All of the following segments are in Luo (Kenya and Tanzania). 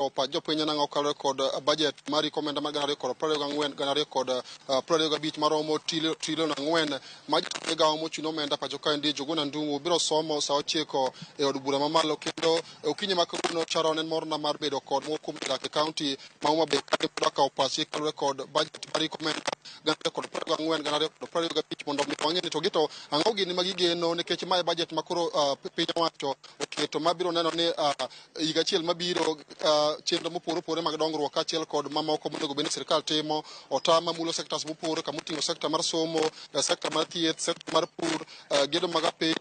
opa jopiny nang'o kalore kod budget mar ikomenda mar 2024 2025 maromo trilion 4 ma migawo mochung' omenda pacho ka ndi Njuguna Ndung'u biro somo sa 9 e od bura mamalo kendo okinyi ma kawuono Sharon en morna mar bedo kod mokum dak e kaunti ma Homa Bay ka opasi kalore kod budget mar ikomenda 2024 mondo mi wang'e ni to gito ang'o gini ma gigeno nikech mae budget makoro piny owacho oketo mabiro neno ni higa achiel mabiro chenro mopore mag dongruok kaachiel kod mamoko monego bed ni sirkal timo otama mulo sectors mopore kama oting'o sekta mar somo, sekta mar thieth, sekta mar pur, gedo mag apeyni,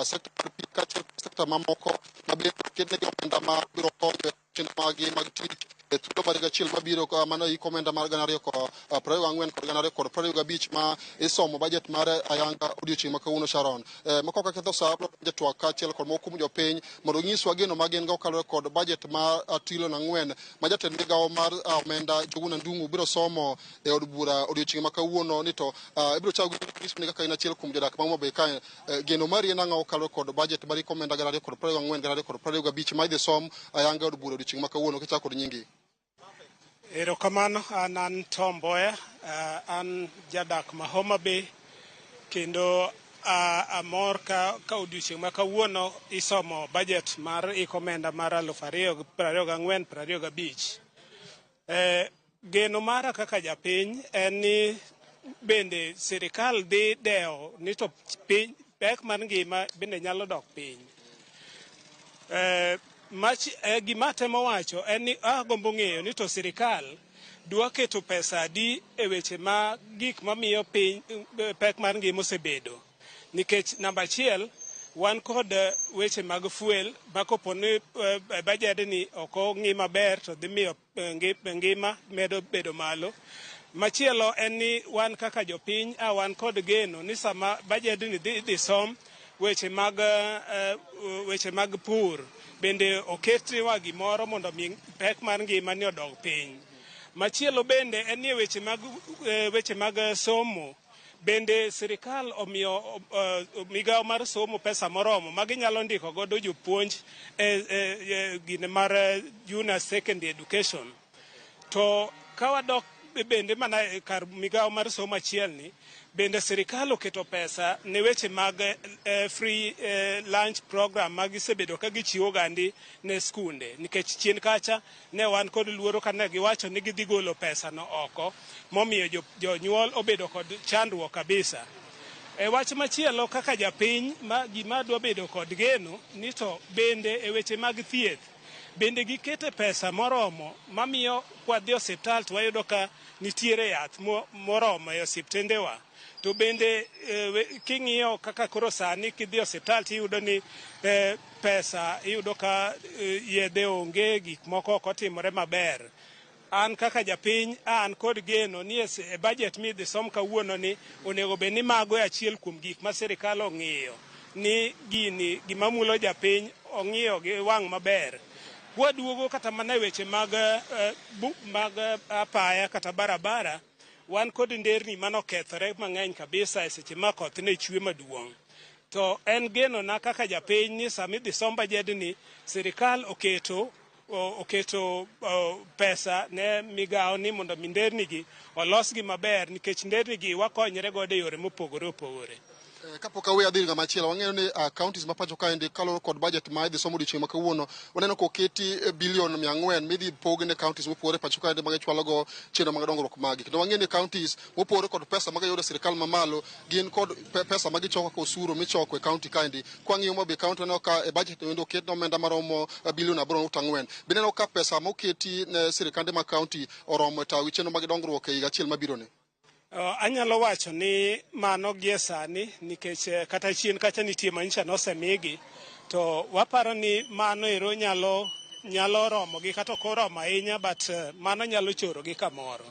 sekta mar pi kaachiel kod sekta mamoko mabiro ketnegi omenda ma biro konyo chenro mag tich e thuolo mar higa achiel mabiro mano ikomenda mar 2024 kod 2025 ma isomo budget mar ayanga odiochieng' ma kawuono Sharon. Makoko ketho sa jatwak kaachiel kod mokum jopiny mondo nyiswa geno ma gin go kalore kod budget mar trilion 4 ma jatend migawo mar omenda Njuguna Ndung'u biro somo e od bura odiochieng' ma kawuono ni to ibiro chawo nyiswa ni kaka in achiel kuom jodak ma Homa Bay ka geno mari en ang'o kalore kod budget mar ikomenda 2024 2025 ma idhi som ayanga od bura odiochieng' ma kawuono kichako kod nyingi. Erokamano, an Tom Mboya, an jadak ma Homa Bay kendo amor ka odiochieng' ma kawuono isomo budget mar ikomenda mar 2024-2025. Geno mara kaka japiny en ni bende sirikal dhi dewo ni to piny pek mar ngima bende nyalo dok piny. Gima temo wacho en ni agombo ng'eyo ni to sirikal dwa keto pesa adi e weche ma gik mamiyo piny pek mar ngima osebedo. Nikech namba achiel wan kod weche mag fuel ma kopo ni bajedni ok ong'i maber to dhi miyo ngima medo bedo malo. Machielo en ni wan kaka jopiny wan kod geno ni sama bajedni dhi som weche mag pur bende oketwa gimoro mondo mi pek mar ngima ni odog piny. Machielo bende en ni weche mag somo bende sirikal omiyo migawo mar somo pesa moromo ma ginyalo ndiko godo jopuonj gine mar junior secondary education. To kawadok bende mana kar migawo mar somo achiel ni bende sirikal oketo pesa ne weche mag free lunch program ma gisebedo ka gichiwo gandi ne skunde nikech chien kacha ne wan kod luoro kana giwacho ni gidhi golo pesa no oko momiyo jonyuol obedo kod chandruok kabisa. Wach machielo kaka japiny gima dwa bedo kod geno ni to bende e weche mag thieth bende gikete pesa moromo mamiyo kwadhi osiptal to wayudo ka nitiere yath moromo e osiptendewa. To bende king'iyo kaka koro sani kidhi osiptal tiyudo ni pesa iyudo ka yedhe onge, gik moko ok otimore maber. An kaka japiny an kod geno ni e budget midhi som kawuono ni onego bed ni mago e achiel kuom gik ma sirikal ong'iyo ni gima mulo japiny ong'iyo gi wang' maber. Waduogo kata mana e weche mag apaya kata barabara wan kod nderni manokethore mang'eny kabisa e seche ma koth ne chwe maduong'. To en geno na kaka japiny ni sami dhi som bajedni sirikal oketo pesa ne migawo ni mondo mi ndernigi olosgi maber nikech ndernigi wakonyre godo e yore mopogore opogore. Kapok awe adhi ng'ama chielo wang'eyo ni counties ma pacho kaendi kaloro kod budget ma idhi somo odiochieng' ma kawuono waneno koketi bilion 400 midhi pog ne counties mopore pacho kaendi ma gichwalo go chenro mag dongruok magi kendo wang'eyo ni counties mopore kod pesa ma giyudo sirikal mamalo gin kod pesa ma gichoko ka osuru michoko e county kaendi. Kwang'iyo Homa Bay county waneno ka e budget no oket omenda maromo bilion 8.4 bineno ka pesa moketi ne sirikande ma county oromo tawi chenro mag dongruok e higa achiel mabiro ni. Anyalo wacho ni mano gie sani nikech kata chien kacha nitie manyicha nosemigi to waparo ni mano ero nyalo romo gi kata koromo ahinya but mano nyalo choro gi kamoro.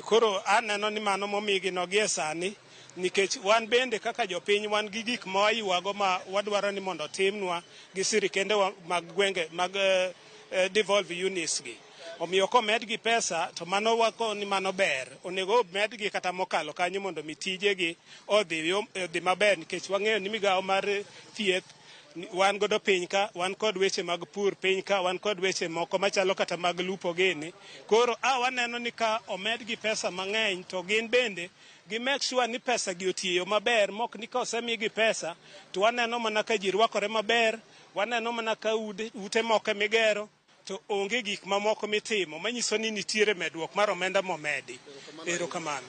Koro aneno ni mano momigi no gie sani nikech wan bende kaka jopiny wan gi gik ma waywago ma wadwaro ni mondo timnwa gi sirikende mag gwenge mag devolve units gi. Omiyo komedgi pesa to mano wako ni mano ber. Onego medgi kata mokalo kanyo mondo mitijegi odhi maber nikech wang'eyo ni migawo mar thieth wan godo piny ka, wan kod weche mag pur piny ka, wan kod weche moko machalo kata mag lupo gini. Koro waneno ni ka omed gi pesa mang'eny, to gin bende gi make sure ni pesa gi otiyo maber, mok ni ka osemigi pesa to waneno mana ka ji rwakore maber, waneno mana ka ute moko migero to onge gik mamoko mitimo manyiso ni nitiere medruok mar omenda momedi. Erokamano.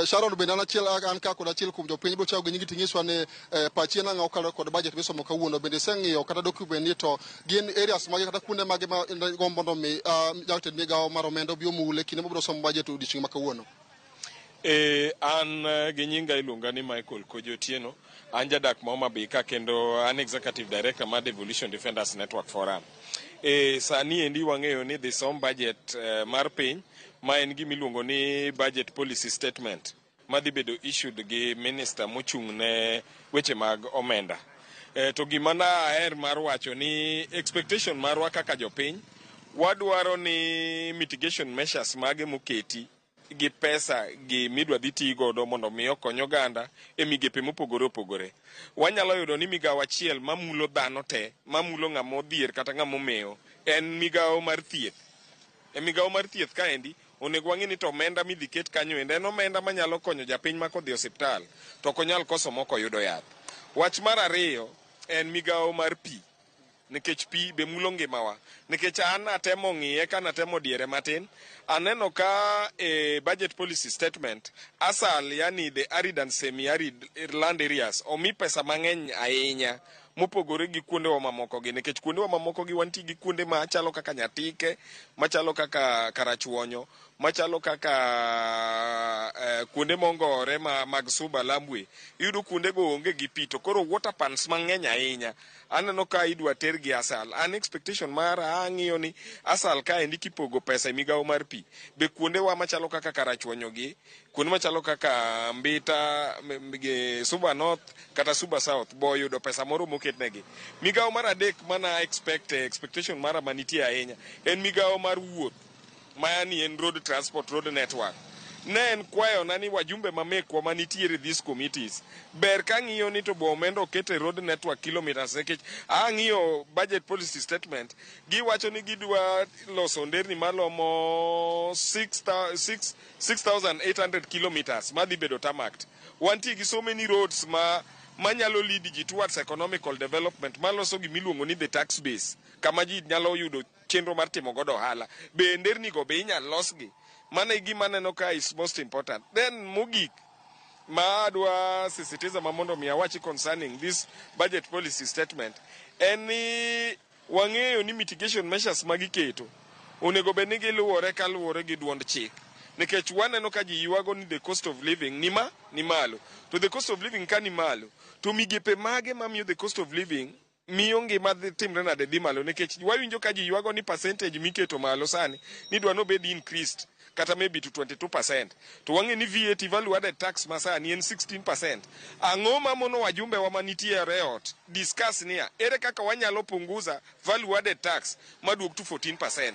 Sharon bende an ka kod achiel kuom jopiny bro chao gi nyingi tinyiswa ni pachi na ng'aw kalo kod budget misomo kawuono bende seng'iyo kata document ni to gin areas mage kata kuonde mage ma gombo mondo mi jatend migawo mar omenda obi omule kinde mabiro somo budget odiochieng' ma kawuono. An gi nyinga iluonga ni Michael Kojo Otieno, an jadak ma Homa Bay ka kendo an executive director mar Devolution Defenders Network Forum. Sani endi wang'eyo ni dhi som budget mar piny ma en gimiluongo ni budget policy statement madhi bedo issued gi minister mochung' ne weche mag omenda. To gima na aher mar wacho ni expectation marwa kaka jopiny, wadwaro ni mitigation measures mage moketi gi pesa gi midwa dhi tii godo mondo mi okony oganda e migepe mopogore opogore. Wanyalo yudo ni migawo achiel mamulo dhano te, mamulo ng'amo dhier kata ng'amo mewo, en migawo mar thieth. E migawo mar thieth kaendi onego wang'e ni to omenda midhi ket kanyo en omenda manyalo konyo japiny ma kodhi osiptal to ok onyal koso moko yudo yath. Wach mar ariyo en migawo mar pii, nikech pii be mulo ngimawa. Nikech an atemo ng'iye ka natemo diere matin, aneno ka budget policy statement asal, yani the arid and semi-arid land areas, omi pesa mang'eny ahinya mopogore gi kuonde wa mamoko gi, nikech kuonde wa mamoko gi wanti gi kuonde machalo kaka Nyatike, machalo kaka Karachuonyo, machalo kaka kuonde mongore mag Suba Lambwe. Iyudo kuonde go onge gi pii, to koro water pans mang'eny ahinya aneno ka idwa ter gi asal. An expectation mara ang'iyo ni asal ka endi kipogo pesa e migawo mar pii, be kuonde wa machalo kaka Karachuonyo gi, kuonde machalo kaka Mbita, Suba North kata Suba South bo yudo pesa moro moketnegi. Migawo mar adek mana expectation mara manitie ahinya en migawo mar wuoth, mayani en road transport, road network. Ne en kwayo na ni wajumbe mamekwa manitiere these committees ber ka ng'iyo ni to bo omenda okete road network kilometers, nikech ang'iyo budget policy statement giwacho ni gidwa loso nderni malomo 6,800 kilometers madhi bedo tarmacked. Wantie gi so many roads manyalo lead ji towards economical development, maloso gimiluongo ni the tax base, kama ji nyalo yudo chenro mar timo godo ohala. Be nderni go be inyalo losgi. Mana gima neno ka is most important. Then mogik ma adwa sisitiza mamondo mi awachi concerning this budget policy statement en ni wang'eyo ni mitigation measures magiketo onego bed ni giluwore kaluwore gi duond chik, nikech waneno ka ji ywago ni the cost of living ni malo. To the cost of living ka ni malo, to migepe mage mamiyo the cost of living miyo ngima timre nade dhi malo, nikech wawinjo ka ji ywago ni percentage miketo malo sani ni dwa no bed increased kata maybe to 22%. To wang'e ni VAT, value added tax masani en 16%. Ang'o mamono wajumbe wa manitie reot discuss niya ere kaka wanyalo punguza value added tax maduok to 14%.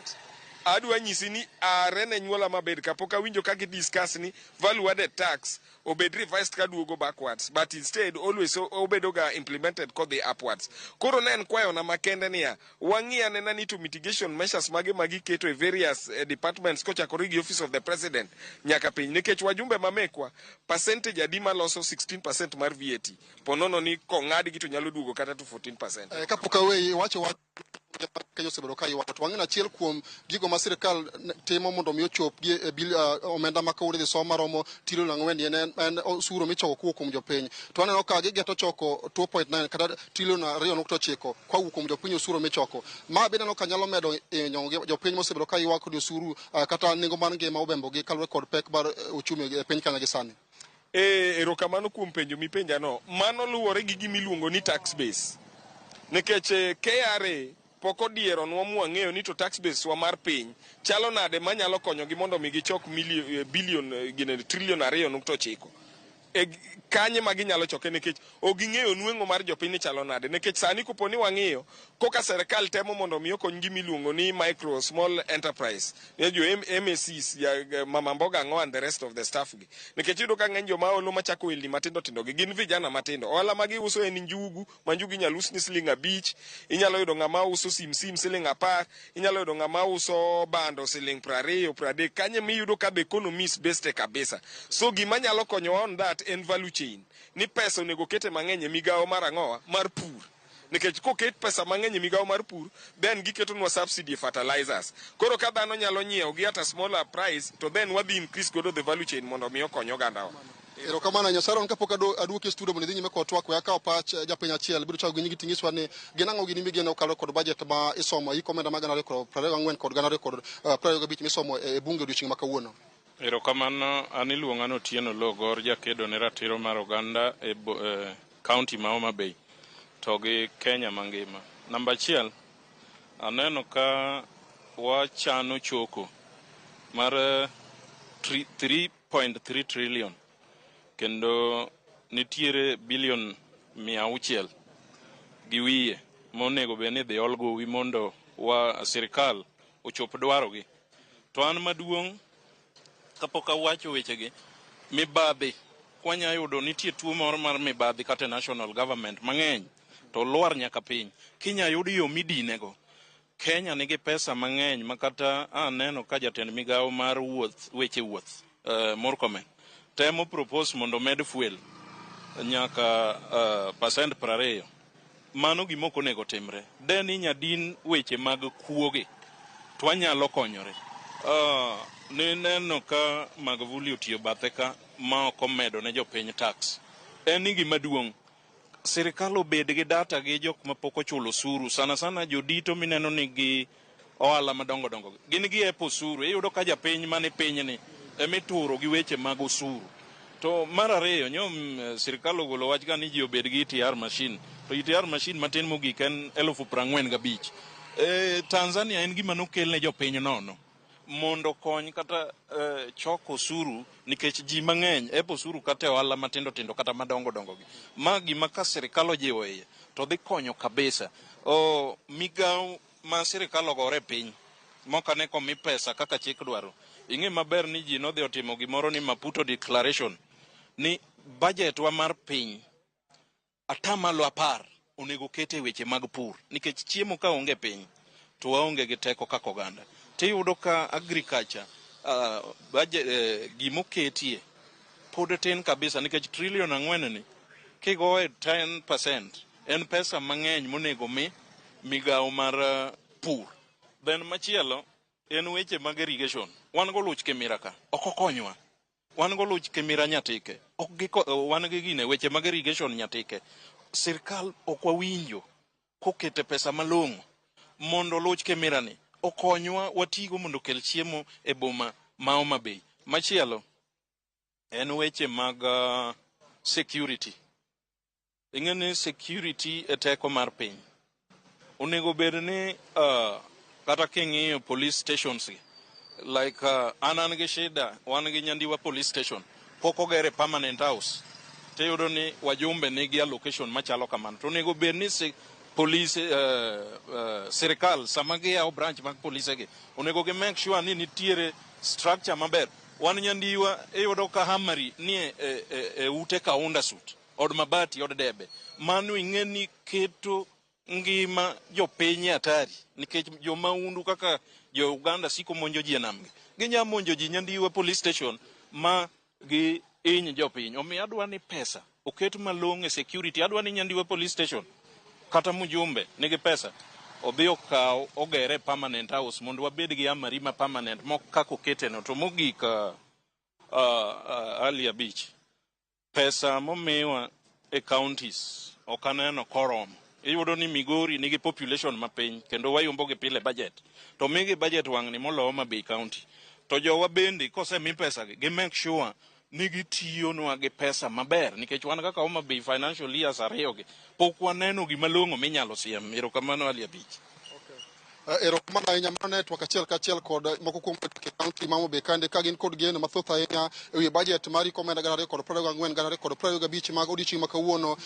Adwa nyisi ni are ne nyuola mabed kapok awinjo ka discuss ni value added tax obed revised ka duogo backwards, but instead always obedo ga implemented kodhi upwards. Koro ne en kwayo na makende niya wang'iya nena ni to mitigation measures mage magiketo e various departments kochakore gi office of the president nyaka piny, nikech wajumbe mamekwa percentage adi maloso 16% mar VAT ponono ni kong'ad gi to nyalo duogo kata to 14%. Kapok aweyi wacho Kenya osebedo ka ywayo to wang'e achiel kuom gigo ma sirikal timo mondo mi ochop gi omenda ma kawuono dhi som maromo trilion 4 en osuru michoko kowuok kuom jopiny. To aneno ka gigeto choko 2.9 kata trilion 2.9 kowuok kuom jopiny osuru michoko. Ma bende aneno ka nyalo medo jopiny mosebedo ka ywak kod osuru kata nengo mar ngima obembogi kaluwore kod pek mar uchumi e piny Kenya gi sani. Erokamano kuom penjo mipenjano. Mano luwore gi gimiluongo ni tax base, nikech KRA poko diero nwa mwang'eyo ni to tax base wa mar piny chalo nade manyalo konyo gi mondo mi gichok trilion 2.9. kanye ma ginyalo choke nikech ok ging'eyo nweng'o mar jopiny chalo nade nikech sani koponi wang'iyo koka serikal temo mondo mi okony gi miluongo ni micro small enterprise ne jo MSCs ya mama mboga ngo and the rest of the staff gi nikech yudo ka ng'eny joma olo machako ilni matindo tindo gi gin vijana matindo ohala ma giuso en njugu ma njugu inyalo us ni siling 5 inyalo yudo ng'ama uso sim siling 10 inyalo yudo ng'ama uso bando siling 20 30 kanye miyudo ka the economy is based kabisa so gima nyalo konyo on that en value chain ni pesa onego kete mang'eny e migawo mar ang'owa mar pur nikech koket pesa mang'eny e migawo mar pur then giketonwa subsidy fertilizers koro ka dhano nyalo nyiewo gi at a smaller price to then wadhi increase godo the value chain mondo mi okony ogandawa. Erokamano Nyasaron kapok aduoke studio mondo idhi nyime kod twak akaw pach japiny achiel biro chako gi nyingi ting'iswa ni gin ang'o gini migeno kalo kod budget ma isomo iko omenda ma 2024 kod 2025 misomo e bunge odiochieng' ma kawuono. Erokamano an iluonga no Otieno Logor jakedo ne ratiro mar oganda e county ma Homa Bay to gi Kenya mangima. Namba 1 aneno ka wachano choko mar 3.3 trillion kendo nitiere bilion 600 gi wiye monego be ni dhi olgowi mondo sirikal ochop dwarogi. To an maduong' kapok awacho wechegi mibadhi kwanya yudo nitie tuo moro mar mibadhi kata national government mang'eny to lwar nyaka piny kinya yudi yo midinego. Kenya nigi pesa mang'eny makata aneno ka jatend migawo mar weche wuoth Murkomen temo propose mondo med fuel nyaka percent 20. Mano gimoko nego timre deni nyadin weche mag kuoge to anyalo konyore. Neno ka Magufuli otiyo bathe ka ma ok omedo ne jopiny tax en gima duong'. Sirikal obed gi data gi jok mapok ochulo osuru sana jodito mineno ni gi ohala madongo dongo gin gi epo osuru iyudo ka japiny mane pinyni emituro gi weche mag osuru. To mar ariyo nyom sirikal ogolo wach ka ni ji obed gi ETR machine to ETR machine matin mogik en 45,000. Tanzania en gima nokel ne jopiny nono mondo kony kata choko osuru nikech ji mang'eny epo osuru kata ohala matindo tindo kata madongo dongo gi ma gima ka sirikal ojiwo iye to dhi konyo kabisa. Migawo ma sirikal ogore piny mokane komi pesa kaka chik dwaro ing'e maber ni ji nodhi otimo gimoro ni Maputo Declaration ni budget wa mar piny atamalo 10 onego kete weche mag pur nikech chiemo ka onge piny to waonge gi teko kaka oganda. Tiyudo ka agriculture gimoketie pod tin kabisa nikech trillion 4 ni kigoe 10% en pesa mang'eny monego mi migawo mar pur. Then machielo en weche mag irrigation. Wan go luch Kemira ka ok okonywa. Wan go luch Kemira Nyatike wan gi gine weche mag irrigation Nyatike. Sirikal ok wawinjo kokete pesa malong'o mondo luch Kemira ni okonywa watigo mondo kel chiemo e boma ma Homa Bay. Machielo en weche mag security. Ing'eni security e teko mar piny onego bed ni kata king'iyo police stations like an gi shida wan gi Nyandiwa police station pok ogere permanent house tiyudo ni wajumbe nigi allocation machalo kamano to onego bed ni police sirikal sama giyawo branch mag police gi onego gi make sure ni nitiere structure maber. Wan Nyandiwa iyudo ka Hamari ni e ute kaunda sut od mabati od debe mano ing'eni keto ngima jopiny atari nikech jomaundu kaka jo Uganda siko monjo ji namgi ginya monjo ji Nyandiwa police station ma gi iny jopiny. Omiyo adwa ni pesa oket malong'o e security. Adwa ni Nyandiwa police station kata mujumbe nigi pesa odhi okaw ogere permanent house mondo wabed gi Hamari ma permanent mok kako keteno. To mogik Alia Beach pesa momiwa e counties okaneno korom. Iyudo ni Migori nigi population mapiny kendo wayombo gi pile budget to migi budget wang'ni molo Homa Bay County to jowa bende kosemi pesa gi make sure ni gitiyo nwa gi pesa maber nikech wan kaka Homa Bay financial years ariyo gi pok waneno gima long'o minyalo siem. Erokamano Alia Beach. erokamano ahinya mana network achiel kachiel kod moko kuom kaunti mamo be kande ka gin kod geno mathoth ahinya ewi budget mari komenda 224 kod 25 mag odiochieng' ma kawuono.